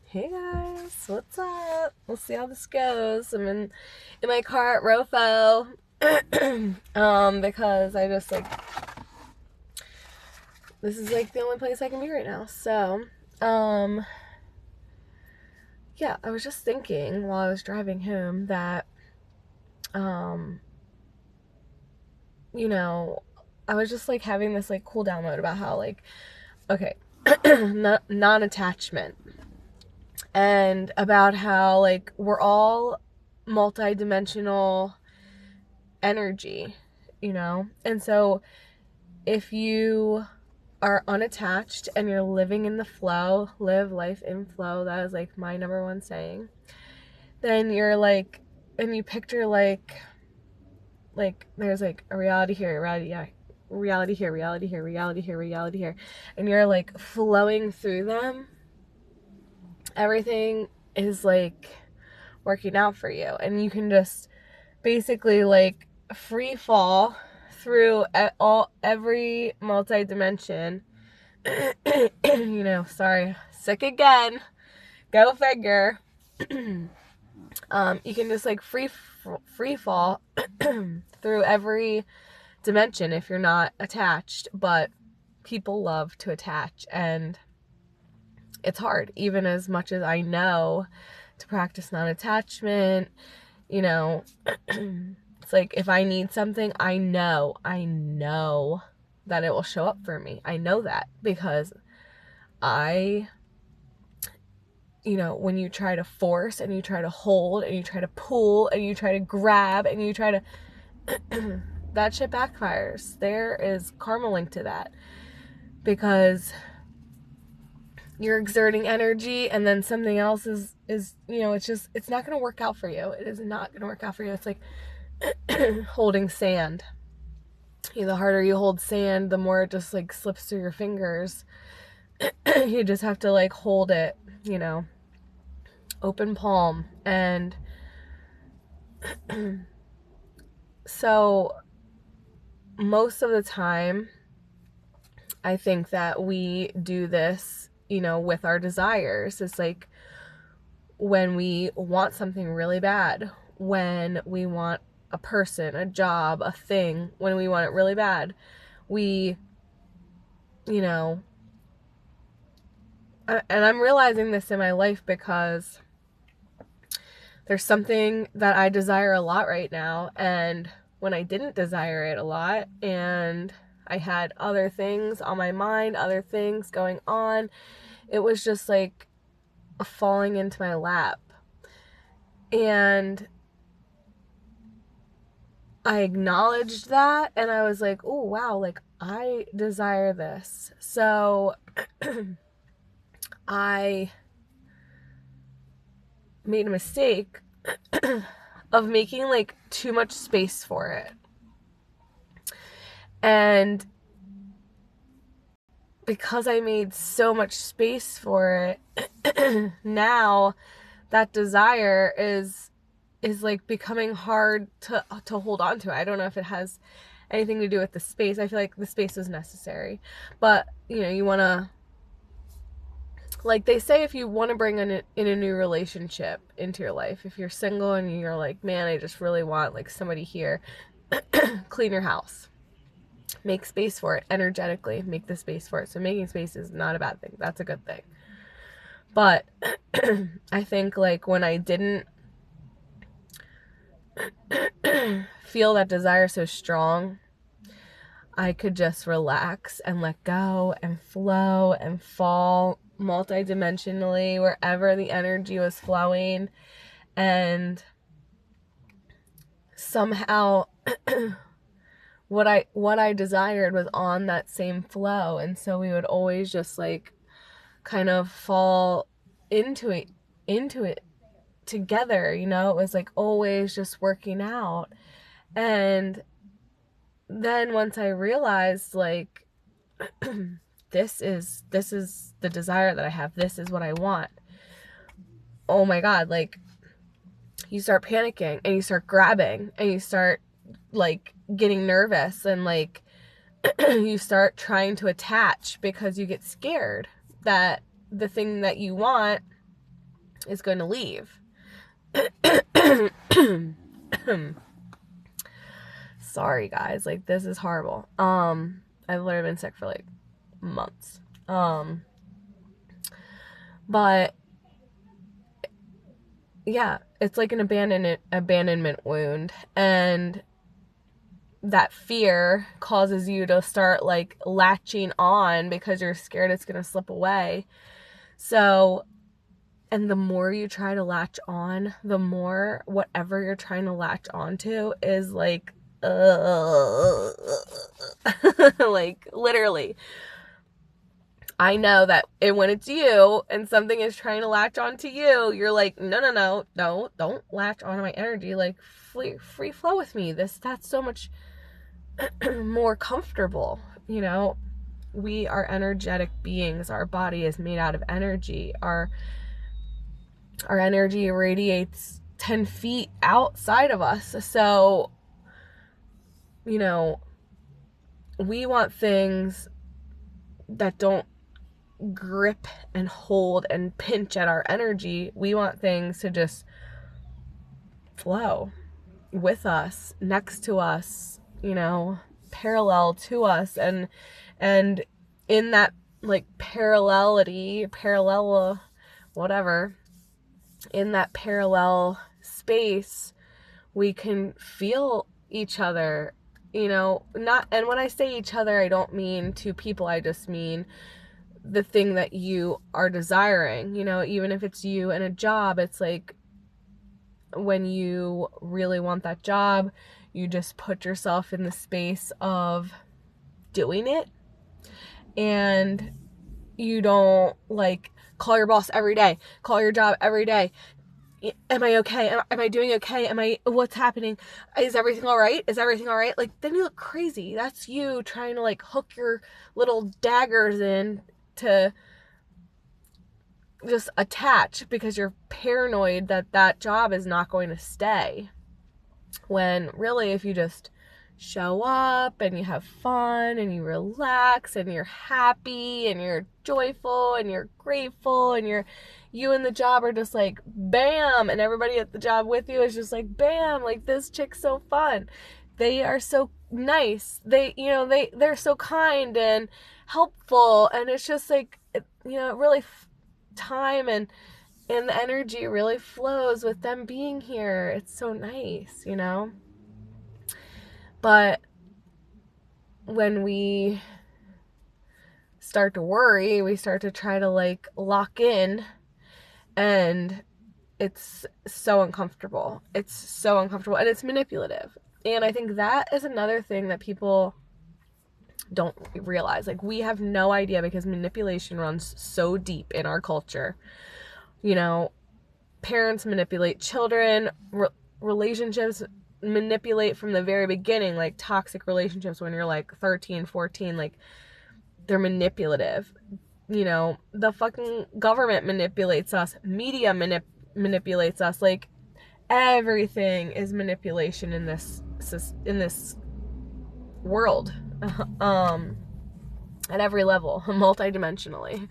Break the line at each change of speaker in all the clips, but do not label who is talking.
Hey guys, what's up? We'll see how this goes. I'm in my car at Rofo. Because I just this is the only place I can be right now. So, yeah, I was just thinking while I was driving home that I was just having this cool down mode about how okay, non-attachment, and about how we're all multi-dimensional energy, and so if you are unattached and you're living in the flow, live life in flow, that is my number one saying, then you're and you picture there's a reality here, reality here, reality here, reality here, reality here, and you're flowing through them. Everything is working out for you, and you can just basically free fall through every multi-dimension. Sorry, sick again, go figure. You can just free fall through every dimension if you're not attached, but people love to attach, and it's hard. Even as much as I know to practice non-attachment, it's if I need something, I know that it will show up for me. I know that because when you try to force and you try to hold and you try to pull and you try to grab and you try to that shit backfires. There is karma linked to that, because you're exerting energy and then something else is it's not going to work out for you. It is not going to work out for you. It's holding sand. The harder you hold sand, the more it just slips through your fingers. You just have to hold it, open palm. And so most of the time I think that we do this, with our desires. It's when we want something really bad, when we want a person, a job, a thing, when we want it really bad, we, and I'm realizing this in my life because there's something that I desire a lot right now, and when I didn't desire it a lot and I had other things on my mind, other things going on, it was just a falling into my lap. And I acknowledged that, and I was oh wow, I desire this. So I made a mistake of making too much space for it. And because I made so much space for it, now that desire is becoming hard to hold on to. I don't know if it has anything to do with the space. I feel the space was necessary, but you want to, they say, if you want to bring in a new relationship into your life, if you're single and you're man, I just really want somebody here, clean your house, make space for it energetically, make the space for it. So making space is not a bad thing. That's a good thing. But I think when I didn't feel that desire so strong, I could just relax and let go and flow and fall multidimensionally wherever the energy was flowing, and somehow what I desired was on that same flow. And so we would always just kind of fall into it together. It was always just working out. And then once I realized this is the desire that I have, this is what I want, oh my god, you start panicking and you start grabbing and you start getting nervous, and you start trying to attach because you get scared that the thing that you want is going to leave. Sorry guys, like this is horrible. I've literally been sick for like months. But yeah, it's like an abandonment wound, and that fear causes you to start like latching on because you're scared it's going to slip away. So, and the more you try to latch on, the more whatever you're trying to latch onto is like like literally. I know that when it's you and something is trying to latch onto you, you're like, no, don't latch onto my energy. Like free flow with me. That's so much more comfortable. You know, we are energetic beings. Our body is made out of energy. Our energy radiates 10 feet outside of us. So, you know, we want things that don't grip and hold and pinch at our energy. We want things to just flow with us, next to us, you know, parallel to us, and in that like whatever, in that parallel space, we can feel each other, you know, and when I say each other, I don't mean two people, I just mean the thing that you are desiring. You know, even if it's you and a job, it's like when you really want that job, you just put yourself in the space of doing it, and you don't like call your boss every day, call your job every day. Am I okay? Am I doing okay? What's happening? Is everything all right? Like, then you look crazy. That's you trying to like hook your little daggers in to just attach because you're paranoid that that job is not going to stay. When really, if you just show up and you have fun and you relax and you're happy and you're joyful and you're grateful and you and the job are just like bam, and everybody at the job with you is just like bam, like this chick's so fun, they are so nice, they're so kind and helpful, and it's just like, it really time and the energy really flows with them being here. It's so nice, but when we start to worry, we start to try to like lock in, and it's so uncomfortable. And it's manipulative. And I think that is another thing that people don't realize. Like, we have no idea because manipulation runs so deep in our culture. Parents manipulate children, relationships manipulate from the very beginning, like toxic relationships when you're like 13, 14, like they're manipulative. The fucking government manipulates us, media manipulates us, like everything is manipulation in this world, at every level, multidimensionally.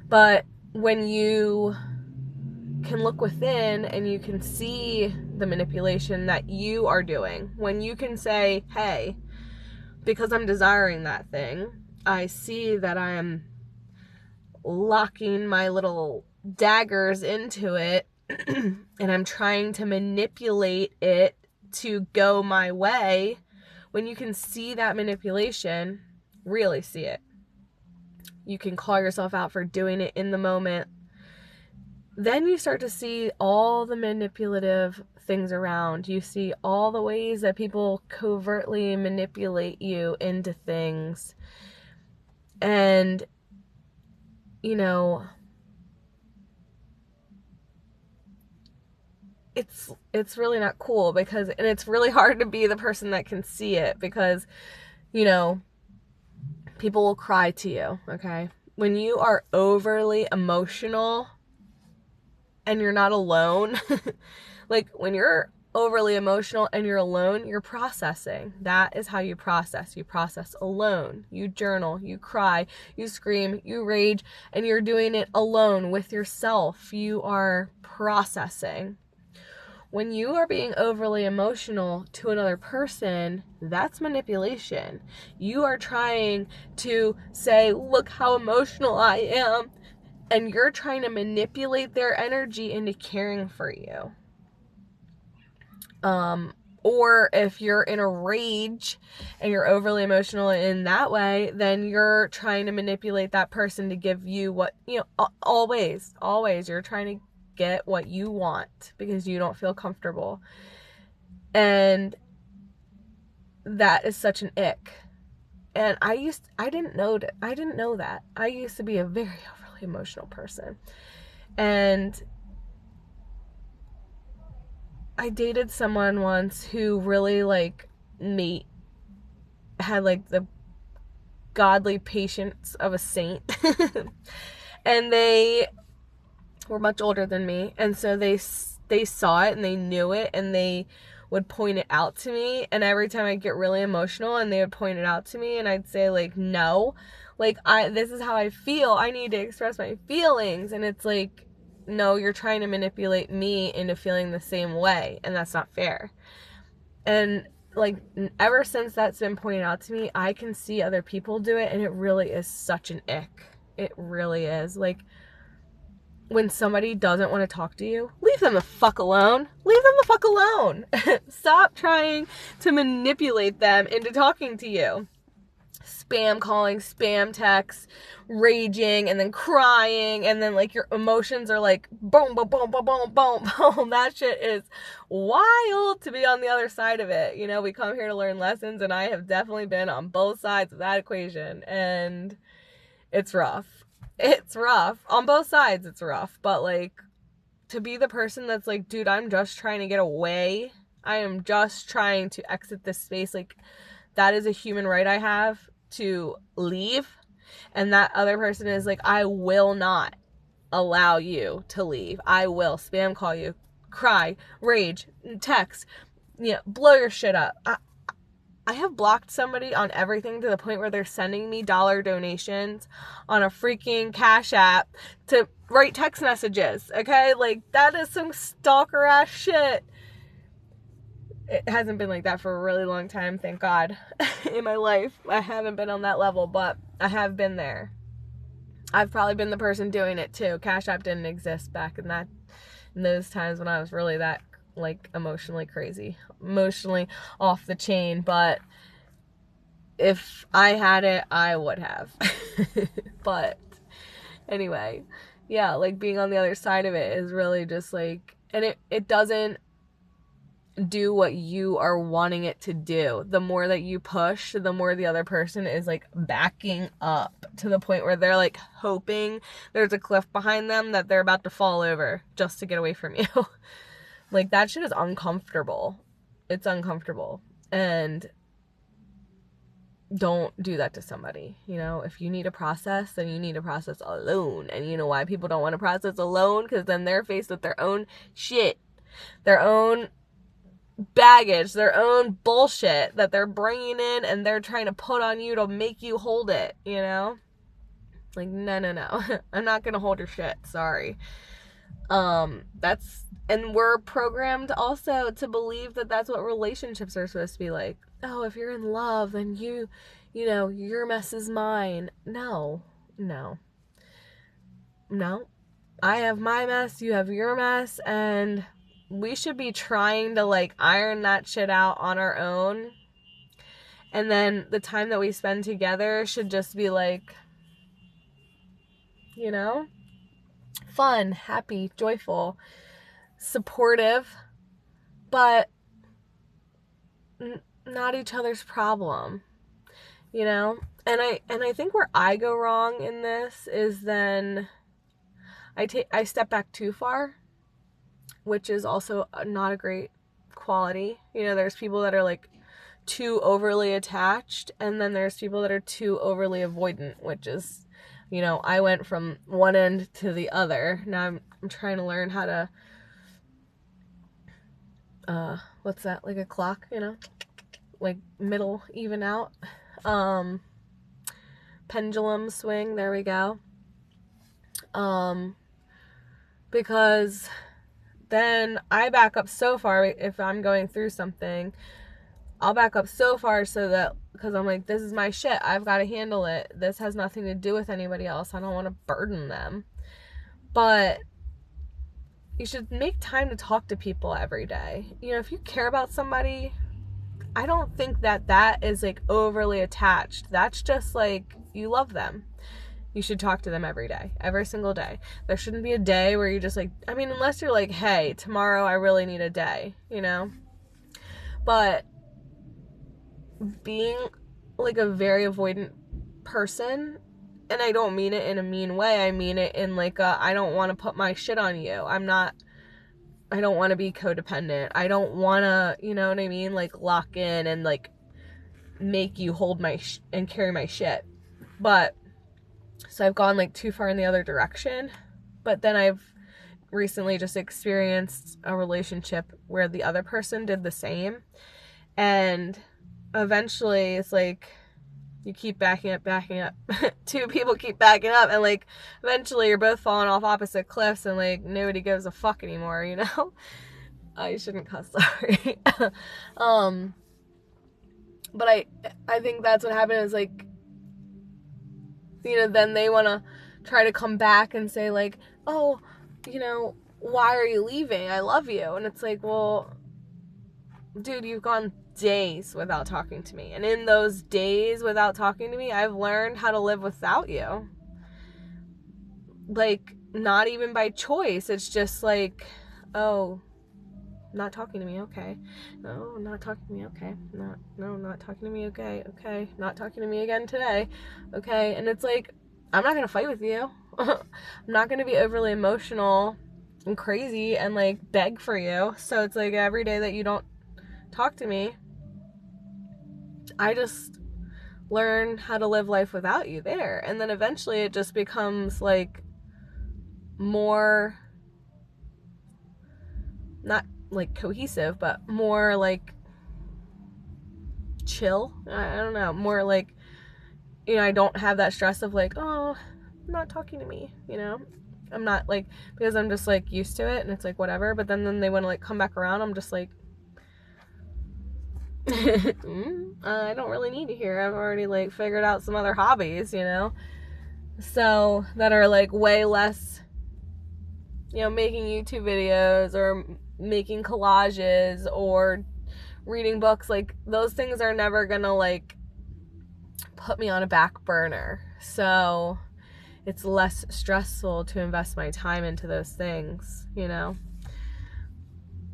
But when you can look within and you can see the manipulation that you are doing, when you can say, hey, because I'm desiring that thing, I see that I am locking my little daggers into it and I'm trying to manipulate it to go my way. When you can see that manipulation, really see it, you can call yourself out for doing it in the moment. Then you start to see all the manipulative things around. You see all the ways that people covertly manipulate you into things. And, it's really not cool, because, and it's really hard to be the person that can see it, because, people will cry to you, okay? When you are overly emotional and you're not alone, like when you're overly emotional and you're alone, you're processing. That is how you process. You process alone. You journal, you cry, you scream, you rage, and you're doing it alone with yourself. You are processing. When you are being overly emotional to another person, that's manipulation. You are trying to say, look how emotional I am, and you're trying to manipulate their energy into caring for you. Or if you're in a rage and you're overly emotional in that way, then you're trying to manipulate that person to give you what, always you're trying to get what you want because you don't feel comfortable. And that is such an ick. And I didn't know that. I used to be a very overly emotional person. And I dated someone once who really had the godly patience of a saint. And they were much older than me, and so they saw it and they knew it, and they would point it out to me. And every time I'd get really emotional and they would point it out to me, and I'd say no, this is how I feel, I need to express my feelings. And it's no, you're trying to manipulate me into feeling the same way, and that's not fair. And ever since that's been pointed out to me, I can see other people do it, and it really is such an ick. It really is. When somebody doesn't want to talk to you, leave them the fuck alone. Leave them the fuck alone. Stop trying to manipulate them into talking to you. Spam calling, spam texts, raging, and then crying, and then your emotions are boom, boom, boom, boom, boom, boom, boom. That shit is wild to be on the other side of it. We come here to learn lessons, and I have definitely been on both sides of that equation, and it's rough. It's rough. On both sides, it's rough. But, to be the person that's dude, I'm just trying to get away. I am just trying to exit this space. That is a human right I have to leave. And that other person is I will not allow you to leave. I will spam call you, cry, rage, text, blow your shit up. I have blocked somebody on everything to the point where they're sending me dollar donations on a freaking Cash App to write text messages, okay? That is some stalker ass shit. It hasn't been like that for a really long time, thank God, in my life. I haven't been on that level, but I have been there. I've probably been the person doing it too. Cash App didn't exist back in those times when I was really that emotionally crazy, emotionally off the chain. But if I had it, I would have. But anyway, yeah, being on the other side of it is really just and it doesn't do what you are wanting it to do. The more that you push, the more the other person is backing up to the point where they're hoping there's a cliff behind them that they're about to fall over just to get away from you. That shit is uncomfortable. It's uncomfortable. And don't do that to somebody. If you need to process, then you need to process alone. And you know why people don't want to process alone? Because then they're faced with their own shit, their own baggage, their own bullshit that they're bringing in, and they're trying to put on you to make you hold it, no. I'm not gonna hold your shit, sorry. And we're programmed also to believe that that's what relationships are supposed to be like. Oh, if you're in love, then your mess is mine. No. I have my mess, you have your mess, and we should be trying to iron that shit out on our own. And then the time that we spend together should just be fun, happy, joyful, supportive, but not each other's problem, And I think where I go wrong in this is then I step back too far, which is also not a great quality. There's people that are too overly attached, and then there's people that are too overly avoidant, which is, I went from one end to the other. Now I'm trying to learn how to what's that, like a clock, you know, like middle, even out. Pendulum swing, there we go. Because then I back up so far. If I'm going through something, I'll back up so far so that, because I'm like, this is my shit, I've got to handle it, this has nothing to do with anybody else, I don't want to burden them. But you should make time to talk to people every day. You know, if you care about somebody, I don't think that that is like overly attached. That's just like, you love them. You should talk to them every day, every single day. There shouldn't be a day where you just like, I mean, unless you're like, hey, tomorrow I really need a day, you know? But being like a very avoidant person, and I don't mean it in a mean way, I mean it in like a, I don't want to put my shit on you. I don't want to be codependent. I don't want to, you know what I mean? Like lock in and like make you hold my and carry my shit. But so I've gone like too far in the other direction. But then I've recently just experienced a relationship where the other person did the same. And eventually it's like you keep backing up. Two people keep backing up, and like eventually you're both falling off opposite cliffs, and like nobody gives a fuck anymore, you know? I shouldn't cuss, sorry. But I think that's what happened, is like, you know, then they want to try to come back and say like, oh, you know, why are you leaving? I love you. And it's like, well, dude, you've gone days without talking to me. And in those days without talking to me, I've learned how to live without you. Like, not even by choice. It's just like, oh, not talking to me, okay. No, not talking to me, okay. Not talking to me, okay. Okay, not talking to me again today. Okay, and it's like, I'm not gonna fight with you. I'm not gonna be overly emotional and crazy and like beg for you. So it's like every day that you don't talk to me, I just learn how to live life without you there. And then eventually it just becomes like more, not like cohesive, but more like chill. I don't know, more like, you know, I don't have that stress of like, oh, not talking to me, you know? I'm not like, because I'm just like used to it and it's like whatever. But then they want to like come back around, I'm just like, I don't really need to hear. I've already like figured out some other hobbies, you know, so that are like way less, you know, making YouTube videos or making collages or reading books. Like those things are never gonna like put me on a back burner. So it's less stressful to invest my time into those things, you know.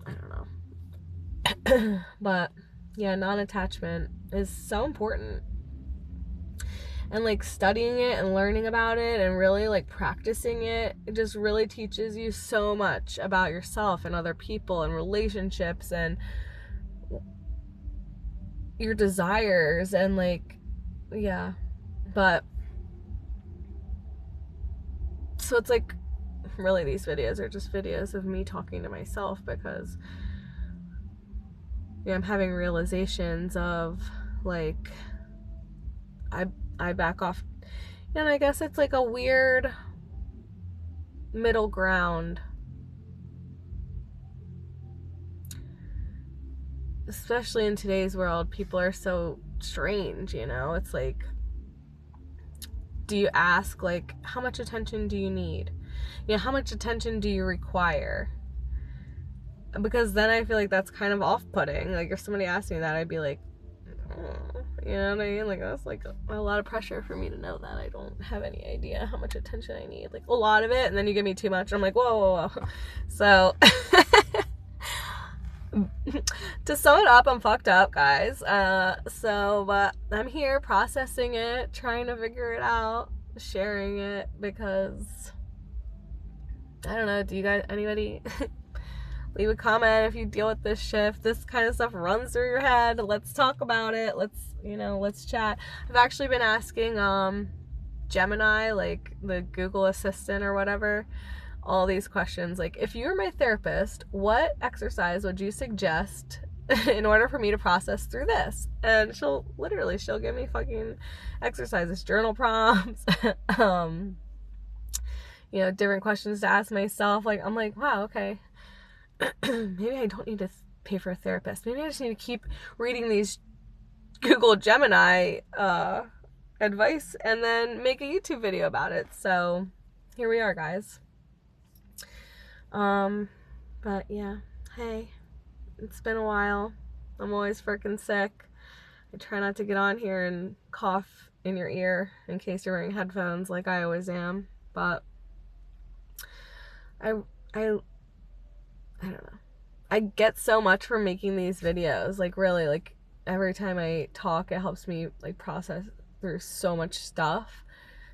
I don't know. But yeah, non-attachment is so important. And like studying it and learning about it and really like practicing it, it just really teaches you so much about yourself and other people and relationships and your desires and like, yeah. But so it's like, really these videos are just videos of me talking to myself, because yeah, I'm having realizations of like, I back off, and I guess it's like a weird middle ground, especially in today's world. People are so strange, you know. It's like, do you ask like, how much attention do you need? You know, how much attention do you require? Because then I feel like that's kind of off-putting. Like if somebody asked me that, I'd be like, oh, you know what I mean? Like that's like a lot of pressure for me to know that I don't have any idea how much attention I need. Like a lot of it, and then you give me too much, and I'm like, whoa. So to sum it up, I'm fucked up, guys. But I'm here processing it, trying to figure it out, sharing it, because I don't know, do you guys, anybody leave a comment if you deal with this shift, this kind of stuff runs through your head. Let's talk about it. Let's chat. I've actually been asking Gemini, like the Google Assistant or whatever, all these questions. Like, if you were my therapist, what exercise would you suggest in order for me to process through this? And she'll give me fucking exercises, journal prompts, different questions to ask myself. Like, I'm like, wow, okay. Maybe I don't need to pay for a therapist. Maybe I just need to keep reading these Google Gemini advice and then make a YouTube video about it. So here we are, guys. But yeah, hey, it's been a while. I'm always freaking sick. I try not to get on here and cough in your ear in case you're wearing headphones like I always am. But I don't know. I get so much from making these videos. Like, really, like, every time I talk, it helps me, like, process through so much stuff.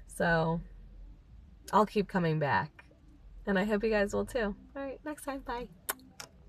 So I'll keep coming back. And I hope you guys will too. All right, next time. Bye.